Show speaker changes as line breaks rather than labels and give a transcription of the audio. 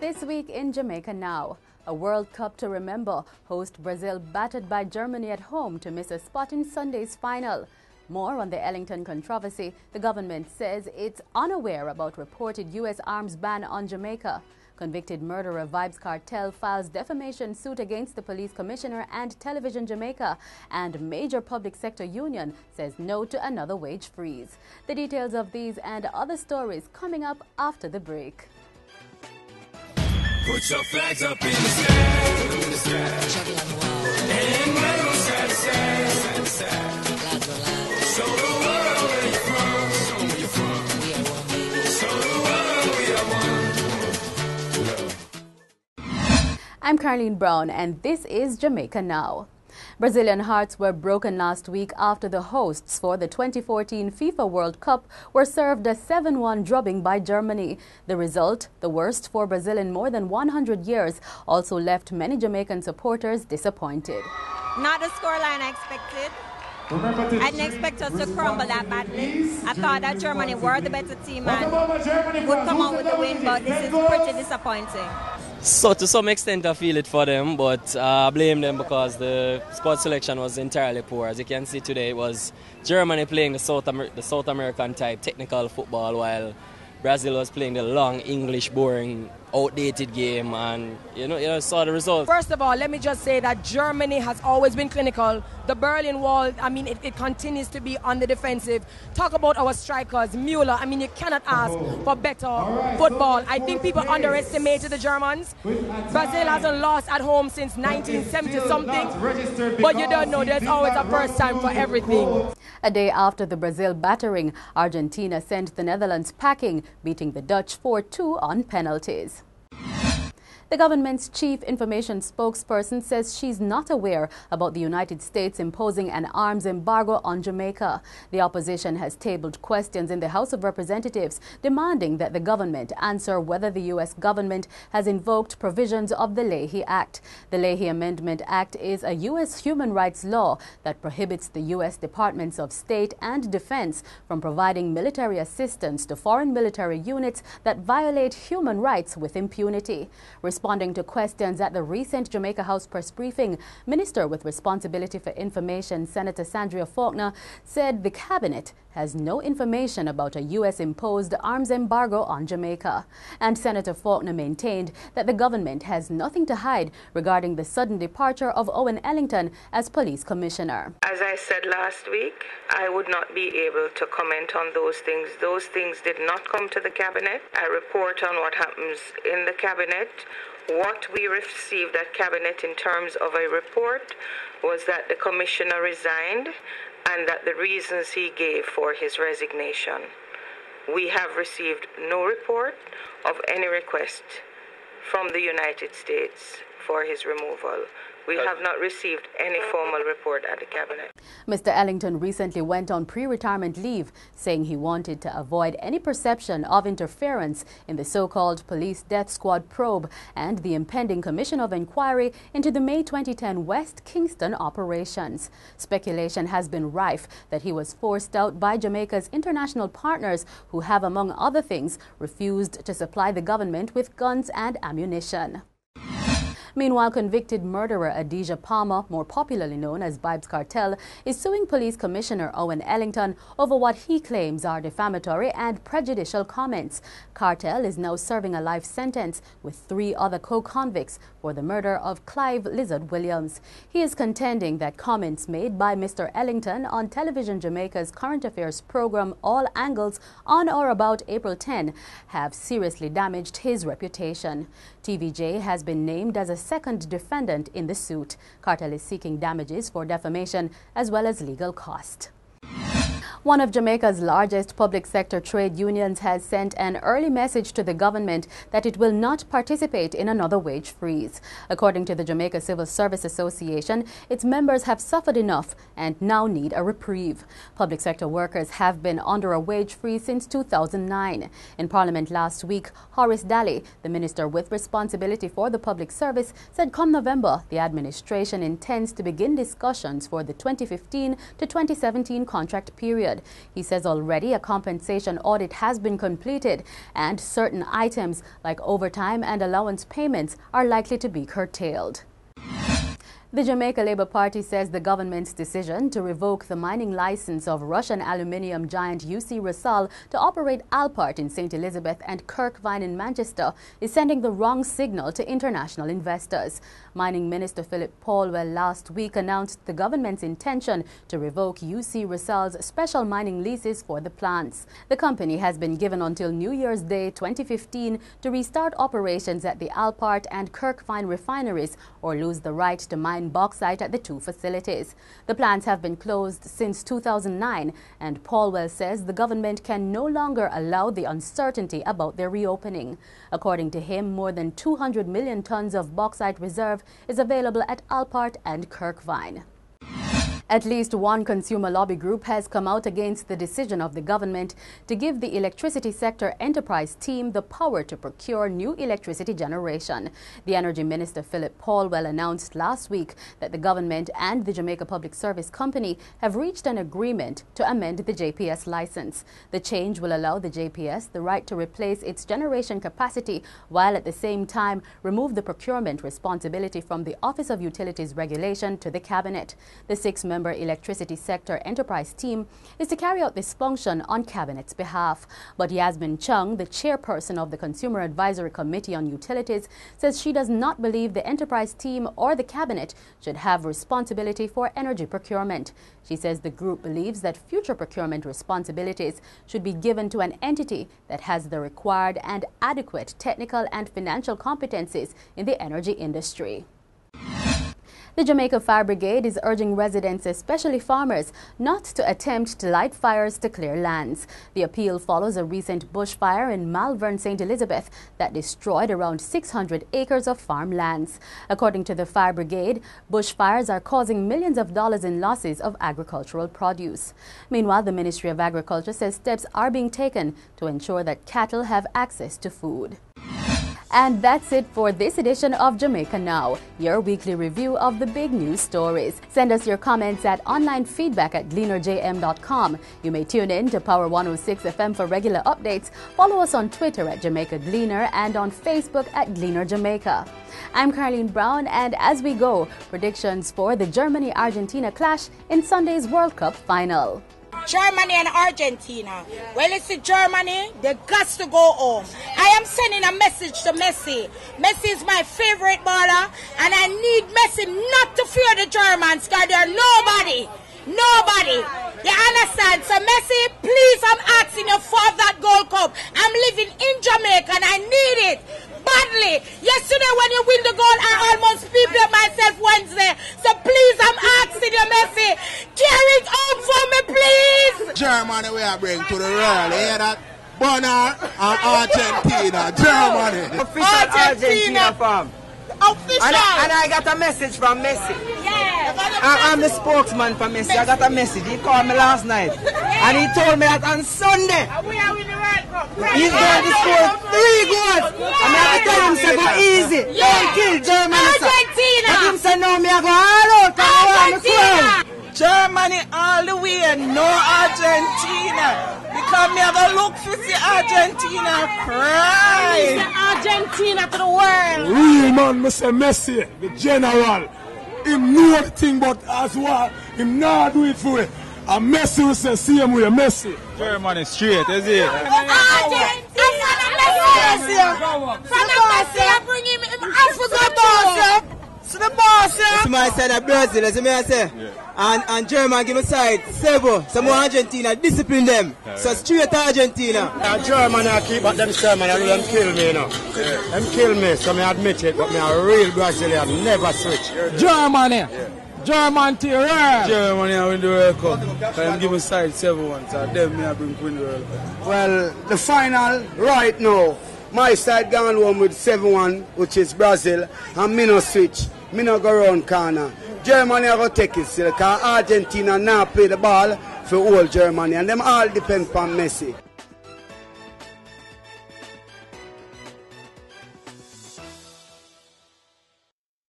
This week in Jamaica Now, a World Cup to remember. Host Brazil battered by Germany at home to miss a spot in Sunday's final. More on the Ellington controversy. The government says it's unaware about reported U.S. arms ban on Jamaica. Convicted murderer Vybz Kartel files defamation suit against the police commissioner and Television Jamaica. And major public sector union says no to another wage freeze. The details of these and other stories coming up after the break.
Put your flags up in the sky, and wave 'em side to side. Show the world where you're from, show where you're from. Show the world we are one.
I'm Carleen Brown, and this is Jamaica Now. Brazilian hearts were broken last week after the hosts for the 2014 FIFA World Cup were served a 7-1 drubbing by Germany. The result, the worst for Brazil in more than 100 years, also left many Jamaican supporters disappointed.
Not the scoreline I expected. I didn't expect us to crumble that badly. I thought that Germany were the better team and would come out with the win, but this is pretty disappointing.
So to some extent I feel it for them, but I blame them because the squad selection was entirely poor. As you can see today, it was Germany playing the South American type technical football, while Brazil was playing the long English boring outdated game, and you saw the result.
First of all, let me just say that Germany has always been clinical. The Berlin Wall, it continues to be on the defensive. Talk about our strikers, Müller. You cannot ask for better football. I think people underestimated the Germans. Brazil hasn't lost at home since 1970-something. But you don't know, there's always a first time for everything.
A day after the Brazil battering, Argentina sent the Netherlands packing, beating the Dutch 4-2 on penalties. The government's chief information spokesperson says she's not aware about the United States imposing an arms embargo on Jamaica. The opposition has tabled questions in the House of Representatives demanding that the government answer whether the U.S. government has invoked provisions of the Leahy Act. The Leahy Amendment Act is a U.S. human rights law that prohibits the U.S. Departments of State and Defense from providing military assistance to foreign military units that violate human rights with impunity. Responding to questions at the recent Jamaica House press briefing, Minister with responsibility for information, Senator Sandria Faulkner, said the cabinet has no information about a U.S.-imposed arms embargo on Jamaica. And Senator Faulkner maintained that the government has nothing to hide regarding the sudden departure of Owen Ellington as police commissioner.
As I said last week, I would not be able to comment on those things. Those things did not come to the cabinet. I report on what happens in the cabinet. What we received at cabinet in terms of a report was that the commissioner resigned and that the reasons he gave for his resignation. We have received no report of any request from the United States for his removal. We have not received any formal report at the cabinet.
Mr. Ellington recently went on pre-retirement leave, saying he wanted to avoid any perception of interference in the so-called police death squad probe and the impending commission of inquiry into the May 2010 West Kingston operations. Speculation has been rife that he was forced out by Jamaica's international partners who have, among other things, refused to supply the government with guns and ammunition. Meanwhile, convicted murderer Adidja Palmer, more popularly known as Vybz Kartel, is suing Police Commissioner Owen Ellington over what he claims are defamatory and prejudicial comments. Kartel is now serving a life sentence with 3 other co-convicts for the murder of Clive Lizard Williams. He is contending that comments made by Mr. Ellington on Television Jamaica's current affairs program All Angles on or about April 10 have seriously damaged his reputation. TVJ has been named as a second defendant in the suit. Kartel is seeking damages for defamation as well as legal cost. One of Jamaica's largest public sector trade unions has sent an early message to the government that it will not participate in another wage freeze. According to the Jamaica Civil Service Association, its members have suffered enough and now need a reprieve. Public sector workers have been under a wage freeze since 2009. In Parliament last week, Horace Daly, the minister with responsibility for the public service, said come November, the administration intends to begin discussions for the 2015 to 2017 contract period. registered. He says already a compensation audit has been completed and certain items like overtime and allowance payments are likely to be curtailed. The Jamaica Labour Party says the government's decision to revoke the mining license of Russian aluminium giant UC Rusal to operate Alpart in St. Elizabeth and Kirkvine in Manchester is sending the wrong signal to international investors. Mining Minister Philip Paulwell last week announced the government's intention to revoke UC Rusal's special mining leases for the plants. The company has been given until New Year's Day 2015 to restart operations at the Alpart and Kirkvine refineries or lose the right to mine bauxite at the two facilities. The plants have been closed since 2009, and Paulwell says the government can no longer allow the uncertainty about their reopening. According to him, more than 200 million tons of bauxite reserve is available at Alpart and Kirkvine. At least one consumer lobby group has come out against the decision of the government to give the electricity sector enterprise team the power to procure new electricity generation. The Energy Minister Philip Paulwell announced last week that the government and the Jamaica Public Service Company have reached an agreement to amend the JPS license. The change will allow the JPS the right to replace its generation capacity while at the same time remove the procurement responsibility from the Office of Utilities Regulation to the Cabinet. The six-member electricity sector enterprise team is to carry out this function on Cabinet's behalf. But Yasmin Chung, the chairperson of the Consumer Advisory Committee on Utilities, says she does not believe the enterprise team or the Cabinet should have responsibility for energy procurement. She says the group believes that future procurement responsibilities should be given to an entity that has the required and adequate technical and financial competencies in the energy industry. The Jamaica Fire Brigade is urging residents, especially farmers, not to attempt to light fires to clear lands. The appeal follows a recent bushfire in Malvern, St. Elizabeth that destroyed around 600 acres of farmlands. According to the Fire Brigade, bushfires are causing millions of dollars in losses of agricultural produce. Meanwhile, the Ministry of Agriculture says steps are being taken to ensure that cattle have access to food. And that's it for this edition of Jamaica Now, your weekly review of the big news stories. Send us your comments at onlinefeedback@gleanerjm.com. You may tune in to Power 106 FM for regular updates. Follow us on Twitter at Jamaica Gleaner and on Facebook at Gleaner Jamaica. I'm Carleen Brown, and as we go, predictions for the Germany-Argentina clash in Sunday's World Cup final.
Germany and Argentina. Well, it's Germany. They got to go home. I am sending a message to Messi. Messi is my favorite baller, and I need Messi not to fear the Germans because they're nobody. Nobody. You understand? So Messi, please, I'm asking you for that Gold Cup. I'm living in Jamaica and I need it badly. Yesterday when you win the goal, I almost people myself Wednesday. So please, I'm asking you, Messi, carry it home for me, please.
Germany we are bring to the world. You hear that? Bonner and Argentina. Germany.
Official Argentina fam.
Official.
And I got a message from Messi.
Yeah.
I'm the spokesman for Messi. I got a message. He called me last night. And he told me that on Sunday he's going to score 3 goals. And I have to tell him, say, go easy. Don't kill Germany.
Argentina.
But him say, no, me I go all out.
Argentina.
Germany all the way, no Argentina. Because me have a look for the Argentina cry.
Argentina to the world.
Real man, me say Messi, the general. Him know the thing, but as well, him not do it for it. And Messi will say, same way, Messi.
Germany straight, is it?
Argentina. From the Messi, I bring him Africa boss.
So the boss, it's my side of Brazil, as I say. And Germany give a side, Sebo, some more Argentina, discipline them. So straight to Argentina.
Germany, I keep at them Germany, and them kill me, you know. Them kill me, so I admit it, but me a real Brazilian, never switch.
Germany. German terror. Germany I win the World Cup. I'm giving side 7-1, so them me I bring win the World Cup.
Well, the final right now, my side gone home with 7-1, which is Brazil, and me no switch. Me no go round corner. Germany I go take it still, because Argentina now play the ball for all Germany, and them all depend on Messi.